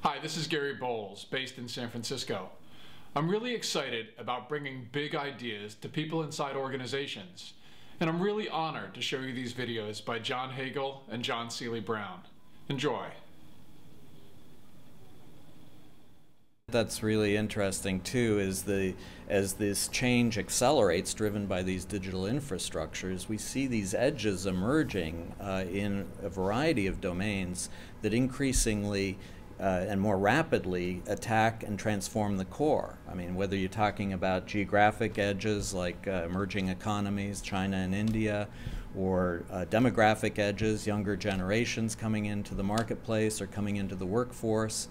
Hi, this is Gary Bowles, based in San Francisco. I'm really excited about bringing big ideas to people inside organizations, and I'm really honored to show you these videos by John Hagel and John Seely Brown. Enjoy. That's really interesting too, as this change accelerates, driven by these digital infrastructures, we see these edges emerging in a variety of domains that increasingly and more rapidly attack and transform the core. I mean, whether you're talking about geographic edges like emerging economies, China and India, or demographic edges, younger generations coming into the marketplace or coming into the workforce.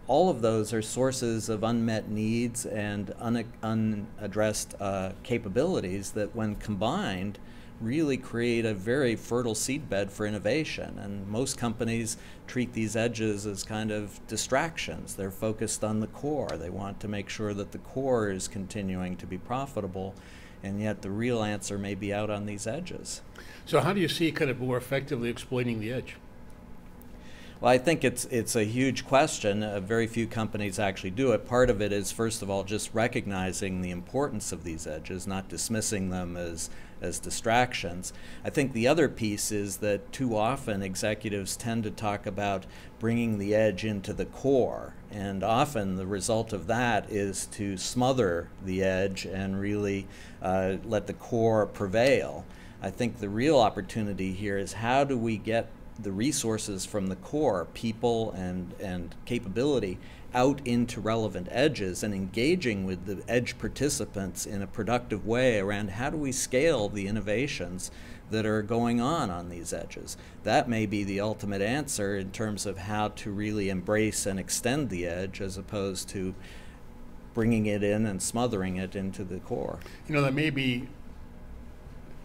All of those are sources of unmet needs and unaddressed capabilities that, when combined, really create a very fertile seedbed for innovation. And most companies treat these edges as kind of distractions. They're focused on the core. They want to make sure that the core is continuing to be profitable, and yet the real answer may be out on these edges. So how do you see kind of more effectively exploiting the edge? Well, I think it's a huge question. Very few companies actually do it. Part of it is, first of all, just recognizing the importance of these edges, not dismissing them as distractions. I think the other piece is that too often executives tend to talk about bringing the edge into the core, and often the result of that is to smother the edge and really let the core prevail. I think the real opportunity here is, how do we get the resources from the core, people and capability, out into relevant edges, and engaging with the edge participants in a productive way around how do we scale the innovations that are going on these edges. That may be the ultimate answer in terms of how to really embrace and extend the edge, as opposed to bringing it in and smothering it into the core. You know, that may be,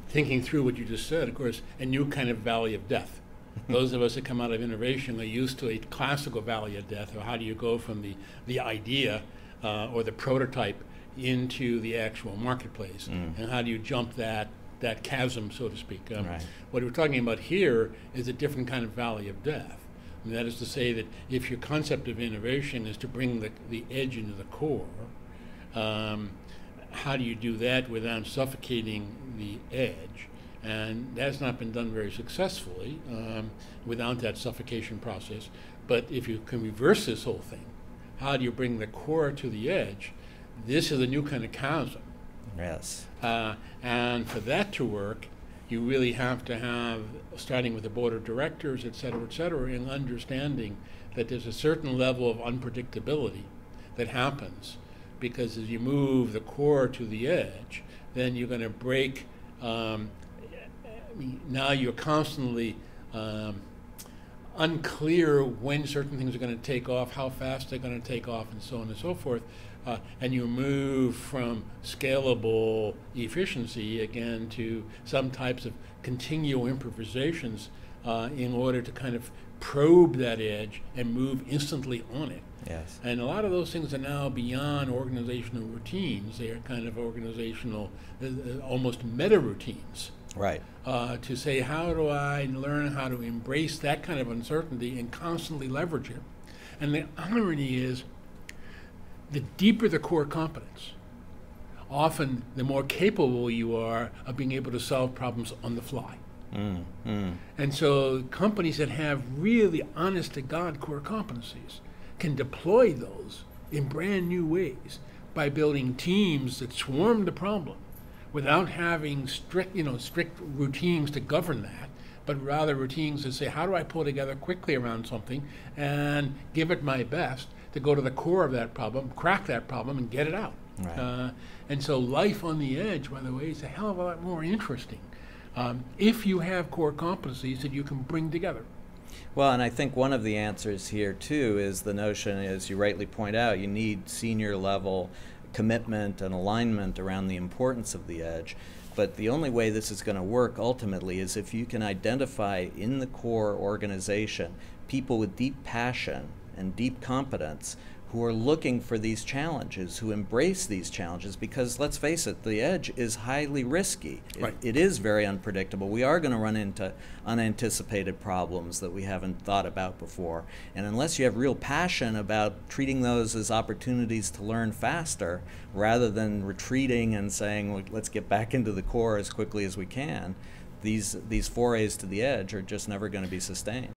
thinking through what you just said, of course, a new kind of valley of death. Those of us that come out of innovation are used to a classical valley of death, or how do you go from the idea or the prototype into the actual marketplace, and how do you jump that chasm, so to speak. Right. What we're talking about here is a different kind of valley of death. And that is to say that if your concept of innovation is to bring the edge into the core, how do you do that without suffocating the edge? And that's not been done very successfully without that suffocation process. But if you can reverse this whole thing, how do you bring the core to the edge? This is a new kind of chasm. Yes. And for that to work, you really have to have, starting with the board of directors, et cetera, and understanding that there's a certain level of unpredictability that happens, because as you move the core to the edge, then you're going to break. Now you're constantly unclear when certain things are going to take off, how fast they're going to take off, and so on and so forth. And you move from scalable efficiency again to some types of continual improvisations in order to kind of probe that edge and move instantly on it. Yes. And a lot of those things are now beyond organizational routines. They are kind of organizational, almost meta routines. Right. To say, how do I learn how to embrace that kind of uncertainty and constantly leverage it? And the irony is, the deeper the core competence, often the more capable you are of being able to solve problems on the fly. And so companies that have really honest-to-God core competencies can deploy those in brand new ways by building teams that swarm the problem without having strict routines to govern that, but rather routines that say, how do I pull together quickly around something and give it my best to go to the core of that problem, crack that problem, and get it out. Right. And so life on the edge, by the way, is a hell of a lot more interesting if you have core competencies that you can bring together. Well, and I think one of the answers here, too, is the notion, as you rightly point out, you need senior level commitment and alignment around the importance of the edge. But the only way this is going to work ultimately is if you can identify in the core organization people with deep passion and deep competence who are looking for these challenges, who embrace these challenges, because let's face it, the edge is highly risky. Right. It is very unpredictable. We are going to run into unanticipated problems that we haven't thought about before. And unless you have real passion about treating those as opportunities to learn faster, rather than retreating and saying, well, let's get back into the core as quickly as we can, these forays to the edge are just never going to be sustained.